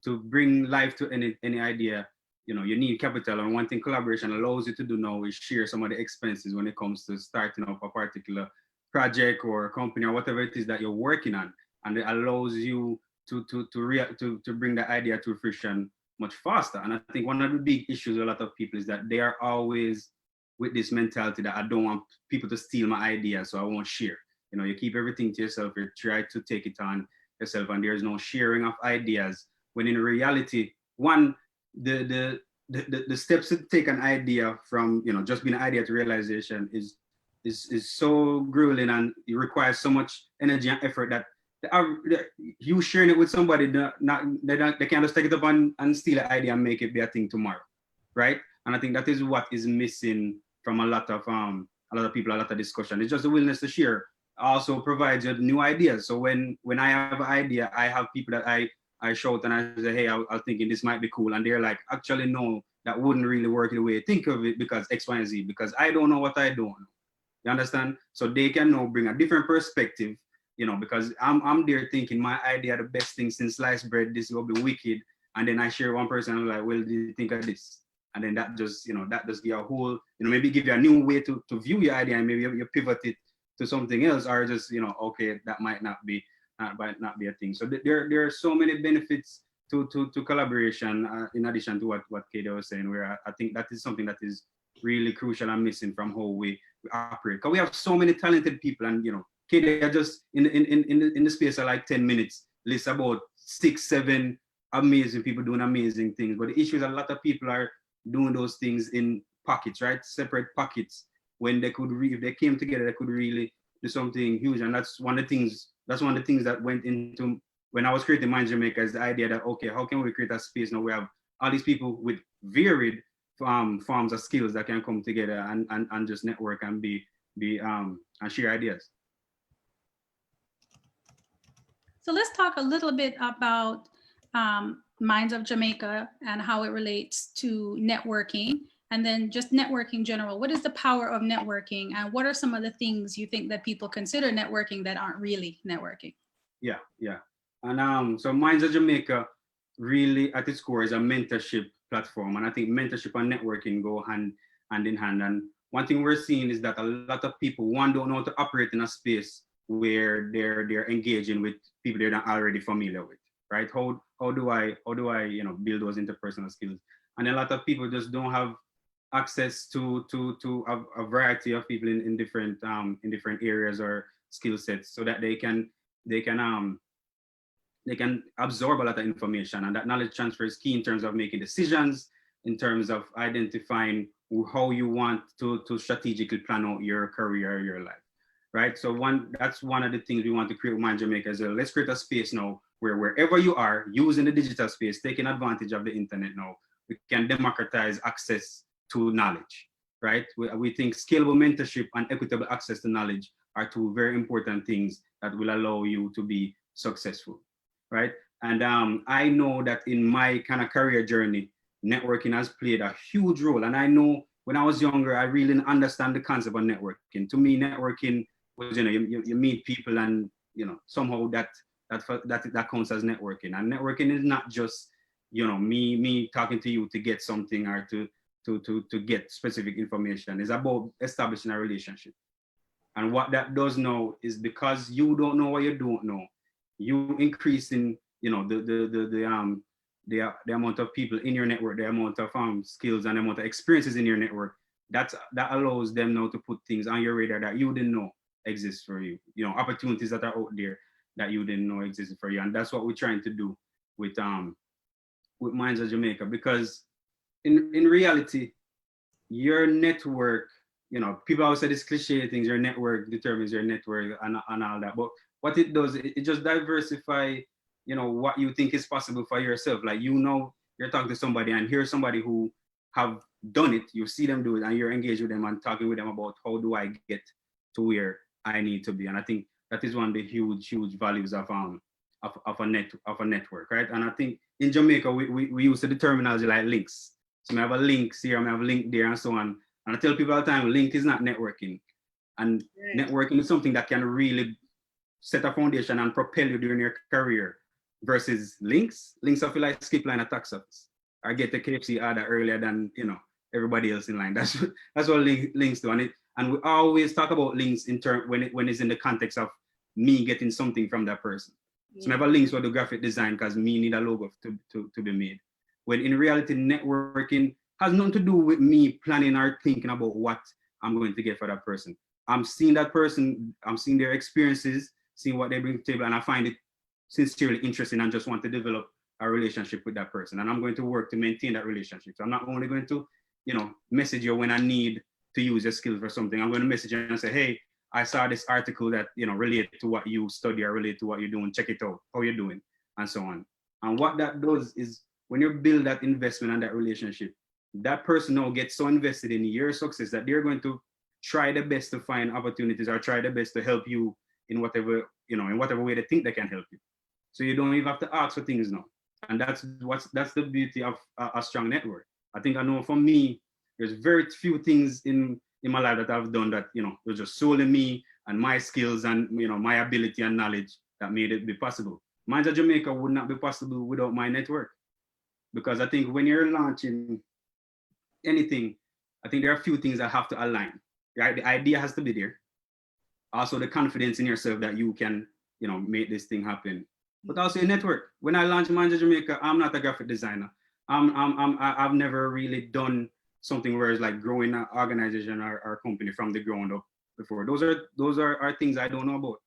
to bring life to any idea, you know, you need capital. And one thing collaboration allows you to do now is share some of the expenses when it comes to starting up a particular project or a company or whatever it is that you're working on. And it allows you to bring the idea to fruition much faster. And I think one of the big issues with a lot of people is that they are always with this mentality that I don't want people to steal my idea, so I won't share. You know, you keep everything to yourself, you try to take it on yourself, and there's no sharing of ideas. When in reality, one, the steps to take an idea from, you know, just being an idea to realization is so grueling, and it requires so much energy and effort that you sharing it with somebody, they can't just take it up and steal an idea and make it be a thing tomorrow, right? And I think that is what is missing from a lot of people, a lot of discussion. It's just the willingness to share also provides you new ideas. So when I have an idea, I have people that I shout and I say, hey, I'm thinking this might be cool. And they're like, actually, no, that wouldn't really work the way you think of it because X, Y, and Z, because I don't know what I don't know. You understand? So they can now bring a different perspective, you know, because I'm there thinking my idea, the best thing since sliced bread, this will be wicked. And then I share one person, I'm like, well, do you think of this? And then that just, you know, that just give you a whole, you know, maybe give you a new way to view your idea, and maybe you pivot it to something else, or just, you know, okay, that might not be a thing. So there are so many benefits to collaboration, in addition to what Katie was saying, where I think that is something that is really crucial and missing from how we operate. Because we have so many talented people, and, you know, Katie just in the space of like 10 minutes lists about 6-7 amazing people doing amazing things. But the issue is a lot of people are doing those things in pockets, right? Separate pockets, when they could, if they came together, they could really do something huge. And that's one of the things that went into when I was creating Mind Jamaica, is the idea that, okay, how can we create a space now we have all these people with varied forms of skills that can come together and just network and be and share ideas. So let's talk a little bit about Minds of Jamaica and how it relates to networking, and then just networking in general. What is the power of networking, and what are some of the things you think that people consider networking that aren't really networking? Yeah. And so Minds of Jamaica really at its core is a mentorship platform. And I think mentorship and networking go hand in hand. And one thing we're seeing is that a lot of people, one, don't know how to operate in a space where they're engaging with people they're not already familiar with, right? How do I you know, build those interpersonal skills? And a lot of people just don't have access to a variety of people in different areas or skill sets, so that they can absorb a lot of information, and that knowledge transfer is key in terms of making decisions, in terms of identifying how you want to strategically plan out your career or your life, right? So that's one of the things we want to create with Mind Jamaica is let's create a space now where wherever you are, using the digital space, taking advantage of the internet now, we can democratize access to knowledge, right? We think scalable mentorship and equitable access to knowledge are two very important things that will allow you to be successful, right? And I know that in my kind of career journey, networking has played a huge role. And I know when I was younger, I really didn't understand the concept of networking. To me, networking was, you meet people and, somehow that counts as networking. And networking is not just, me talking to you to get something or to get specific information. It's about establishing a relationship. And what that does now is, because you don't know what you don't know, you increase in, the amount of people in your network, the amount of skills and the amount of experiences in your network. That allows them now to put things on your radar that you didn't know exist for you. Opportunities that are out there that you didn't know existed for you. And that's what we're trying to do with Minds of Jamaica, because in reality, your network, people always say this cliche things, your network determines your network and all that. But what it does, it just diversify, what you think is possible for yourself. Like, you're talking to somebody and here's somebody who have done it, you see them do it, and you're engaged with them and talking with them about how do I get to where I need to be. And I think that is one of the huge values of a network, right? And I think in Jamaica, we use the terminology like links. So I have a link here, I have a link there, and so on. And I tell people all the time, link is not networking. And networking is something that can really set a foundation and propel you during your career, versus links. Links, I feel like skip line at tax office. Or get the KFC order earlier than everybody else in line. That's what links do. And we always talk about links in term when it's in the context of me getting something from that person. So I have a links for the graphic design because me need a logo to be made. When in reality, networking has nothing to do with me planning or thinking about what I'm going to get for that person. I'm seeing that person, I'm seeing their experiences, seeing what they bring to the table, and I find it sincerely interesting and just want to develop a relationship with that person. And I'm going to work to maintain that relationship. So I'm not only going to, message you when I need to use your skills for something. I'm going to message you and say, hey, I saw this article that, relate to what you study or relate to what you're doing. Check it out, how you're doing, and so on. And what that does is, when you build that investment and that relationship, that person now gets so invested in your success that they're going to try the best to find opportunities or try the best to help you in whatever, in whatever way they think they can help you. So you don't even have to ask for things now. And that's the beauty of a strong network. I think I know for me, there's very few things in my life that I've done that, it was just solely me and my skills and, my ability and knowledge that made it be possible. Minds of Jamaica would not be possible without my network. Because I think when you're launching anything, I think there are a few things that have to align, right? The idea has to be there. Also the confidence in yourself that you can, make this thing happen. But also your network. When I launched Minds of Jamaica, I'm not a graphic designer. I've never really done something where it's like growing an organization or company from the ground up before. Those are things I don't know about.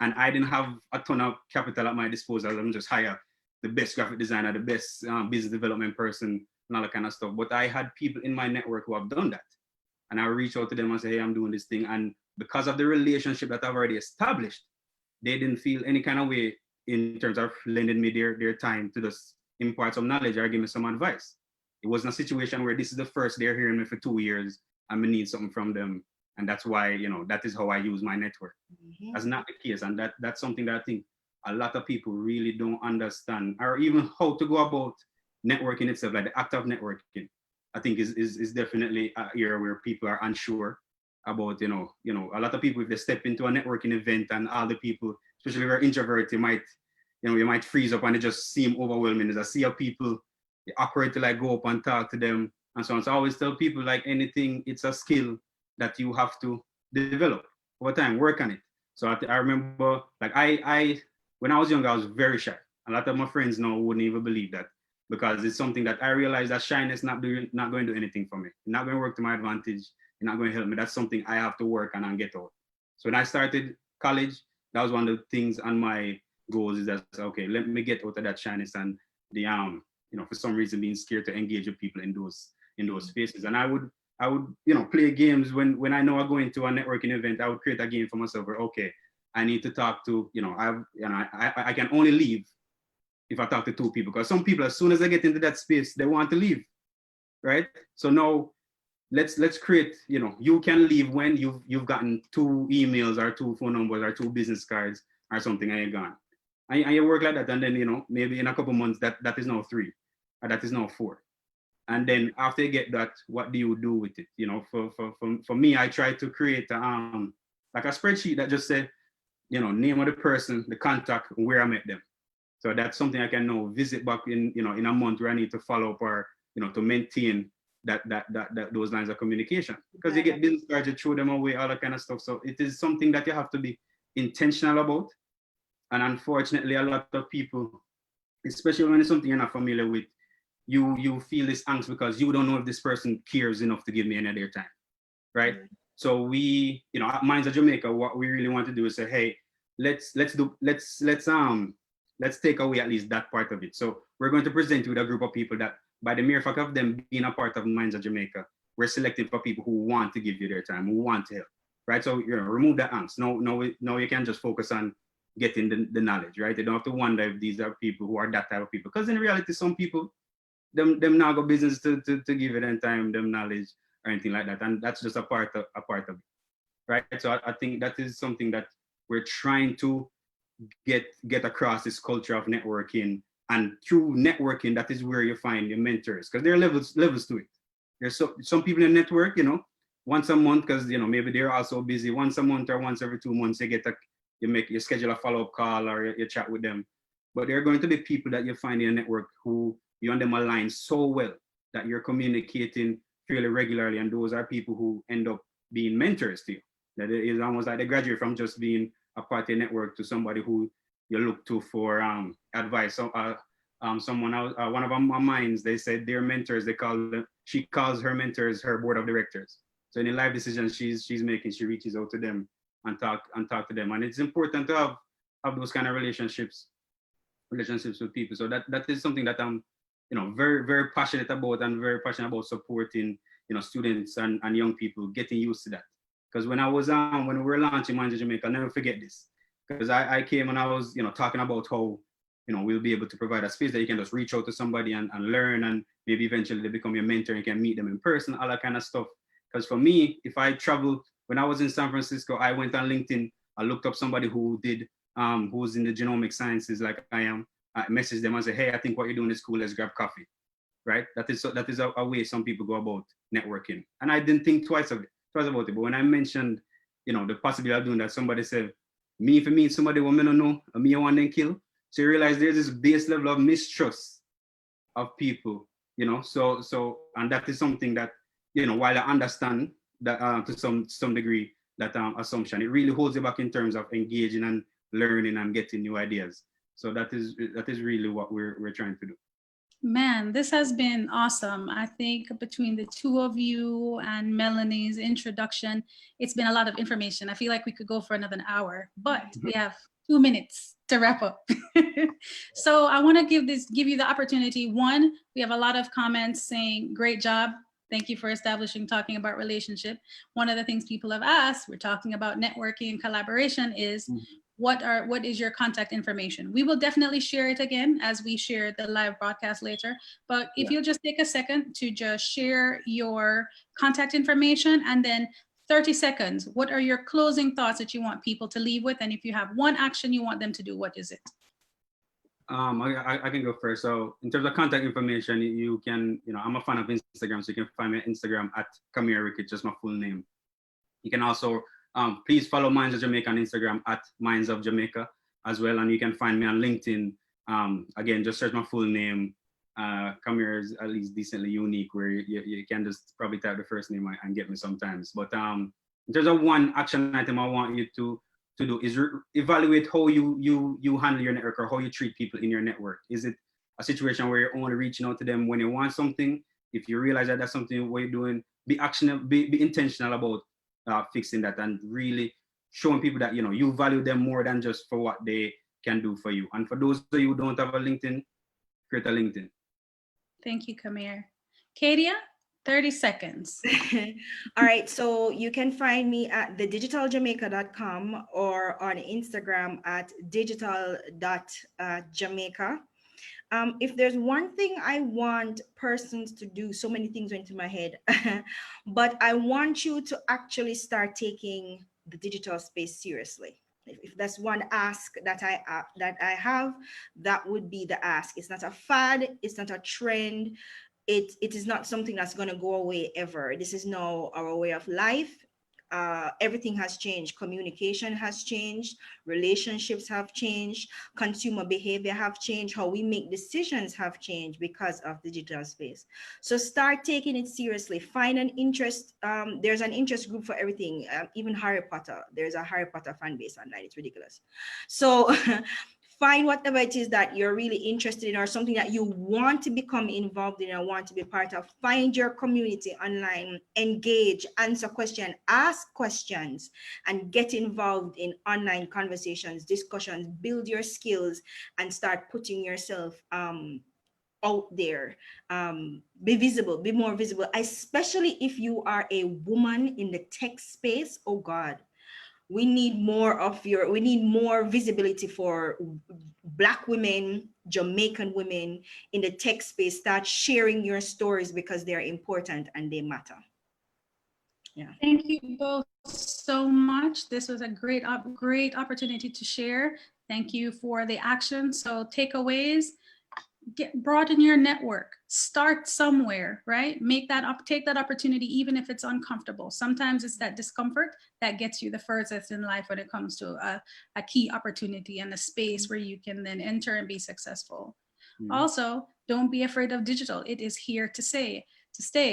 And I didn't have a ton of capital at my disposal. I'm just hire the best graphic designer, the best business development person, and all that kind of stuff. But I had people in my network who have done that. And I reach out to them and say, hey, I'm doing this thing. And because of the relationship that I've already established, they didn't feel any kind of way in terms of lending me their time to just impart some knowledge or give me some advice. It wasn't a situation where this is the first they're hearing me for 2 years and we need something from them. And that's why, that is how I use my network. That's not the case. And that's something that I think a lot of people really don't understand, or even how to go about networking itself, like the act of networking. I think is definitely an area where people are unsure about, a lot of people, if they step into a networking event and all the people, especially if you're introvert, you might freeze up and it just seem overwhelming. As I see how people, it's awkward to like go up and talk to them and so on. So I always tell people, like anything, it's a skill that you have to develop over time, work on it. So I remember, like I when I was young, I was very shy. A lot of my friends now wouldn't even believe that, because it's something that I realized that shyness not going to do anything for me. It's not going to work to my advantage. It's not going to help me. That's something I have to work on and get out. So when I started college, that was one of the things on my goals, is that, okay, let me get out of that shyness and the for some reason being scared to engage with people in those spaces. And I would play games when I know I'm going to a networking event. I would create a game for myself where, okay, I need to talk to, I can only leave if I talk to 2 people, because some people, as soon as they get into that space, they want to leave, right? So now let's create, you can leave when you've gotten 2 emails or 2 phone numbers or 2 business cards or something, and you're gone. And you work like that, and then maybe in a couple months that is now 3, or that is now 4. And then after you get that, what do you do with it? For me, I try to create like a spreadsheet that just said, name of the person, the contact, where I met them. So that's something I can now visit back in a month where I need to follow up, or to maintain that those lines of communication, because you get business cards, you throw them away, all that kind of stuff. So it is something that you have to be intentional about. And unfortunately, a lot of people, especially when it's something you're not familiar with, you feel this angst because you don't know if this person cares enough to give me any of their time, right? Mm-hmm. So we, at Minds of Jamaica, what we really want to do is say, hey, let's take away at least that part of it. So we're going to present you with a group of people that, by the mere fact of them being a part of Minds of Jamaica, we're selecting for people who want to give you their time, who want to help, right? So remove that angst. No, you can just focus on getting the knowledge, right? You don't have to wonder if these are people who are that type of people, because in reality, some people, them now got business to give you them time, them knowledge, or anything like that, and that's just a part of it, right? So I think that is something that we're trying to get across, this culture of networking. And through networking, that is where you find your mentors, because there are levels to it. There's some people in network, once a month, because maybe they're also busy. Once a month or once every 2 months, you schedule a follow-up call, or you chat with them. But there are going to be people that you find in a network who you and them align so well that you're communicating fairly regularly, and those are people who end up being mentors to you. That is almost like they graduate from just being a party network to somebody who you look to for advice. So someone else, one of my minds, they said their mentors, she calls her mentors her board of directors. So any life decisions she's making, she reaches out to them and talk to them. And it's important to have those kind of relationships with people. So that is something that I'm very, very passionate about, and very passionate about supporting students and young people getting used to that. Because when we were launching Minds of Jamaica, I'll never forget this. Because I came and I was talking about how we'll be able to provide a space that you can just reach out to somebody and learn, and maybe eventually they become your mentor and you can meet them in person, all that kind of stuff. Because for me, if I travel, when I was in San Francisco, I went on LinkedIn, I looked up somebody who was in the genomic sciences like I am. I messaged them and said, hey, I think what you're doing is cool, let's grab coffee, right? That is a way some people go about networking. And I didn't think twice about it. But when I mentioned, the possibility of doing that, somebody said, me, if I meet somebody who I don't know, me I want them kill. So you realize there's this base level of mistrust of people, so and that is something that, while I understand that to some degree, that assumption, it really holds you back in terms of engaging and learning and getting new ideas. So that is really what we're trying to do. Man, this has been awesome. I think between the two of you and Melanie's introduction, it's been a lot of information. I feel like we could go for another hour, but we have 2 minutes to wrap up. So I want to give you the opportunity. One, we have a lot of comments saying, great job. Thank you for talking about relationship. One of the things people have asked, we're talking about networking and collaboration, is what is your contact information? We will definitely share it again as we share the live broadcast later. But if you'll just take a second to just share your contact information, and then 30 seconds, what are your closing thoughts that you want people to leave with? And if you have one action you want them to do, what is it? I can go first. So in terms of contact information, you can, I'm a fan of Instagram, so you can find me on Instagram at Kamir Ricketts, just my full name. You can also please follow Minds of Jamaica on Instagram at Minds of Jamaica as well. And you can find me on LinkedIn. Again, just search my full name. Kamir is at least decently unique, where you can just probably type the first name and get me sometimes. But in terms of one action item I want you to do is evaluate how you handle your network, or how you treat people in your network. Is it a situation where you're only reaching out to them when you want something? If you realize that that's something what you're doing, be intentional about fixing that, and really showing people that you value them more than just for what they can do for you. And for those of you who don't have a LinkedIn, create a LinkedIn. Thank you, Kamir. Kadia, 30 seconds. All right, so you can find me at thedigitaljamaica.com or on Instagram at digital.jamaica. If there's one thing I want persons to do, so many things went into my head, but I want you to actually start taking the digital space seriously. If that's one ask that I have, that would be the ask. It's not a fad. It's not a trend. It is not something that's going to go away ever. This is now our way of life. Everything has changed. Communication has changed. Relationships have changed. Consumer behavior have changed. How we make decisions have changed because of digital space. So start taking it seriously. Find an interest. There's an interest group for everything. Even Harry Potter. There's a Harry Potter fan base online. It's ridiculous. So find whatever it is that you're really interested in or something that you want to become involved in or want to be part of. Find your community online, engage, answer questions, ask questions, and get involved in online conversations, discussions, build your skills, and start putting yourself out there. Be visible, be more visible, especially if you are a woman in the tech space. Oh God. We need more visibility for Black women, Jamaican women in the tech space. Start sharing your stories because they're important and they matter. Yeah. Thank you both so much. This was a great opportunity to share. Thank you for the action. So takeaways, broaden your network, start somewhere, right? Take that opportunity, even if it's uncomfortable. Sometimes it's that discomfort that gets you the furthest in life when it comes to a key opportunity and a space where you can then enter and be successful. Also, don't be afraid of digital. It is here to stay.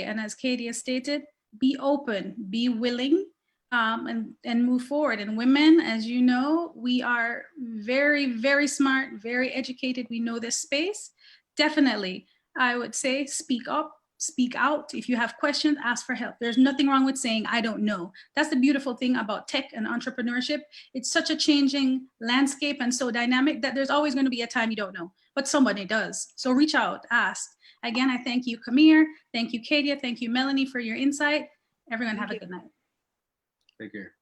And as Katie has stated, be open, be willing, and move forward. And women, as you know, we are very, very smart, very educated. We know this space. Definitely, I would say speak up, speak out. If you have questions, ask for help. There's nothing wrong with saying, I don't know. That's the beautiful thing about tech and entrepreneurship. It's such a changing landscape and so dynamic that there's always going to be a time you don't know, but somebody does. So reach out, ask. Again, I thank you, Kamir. Thank you, Kadia. Thank you, Melanie, for your insight. Everyone have a good night. Take care.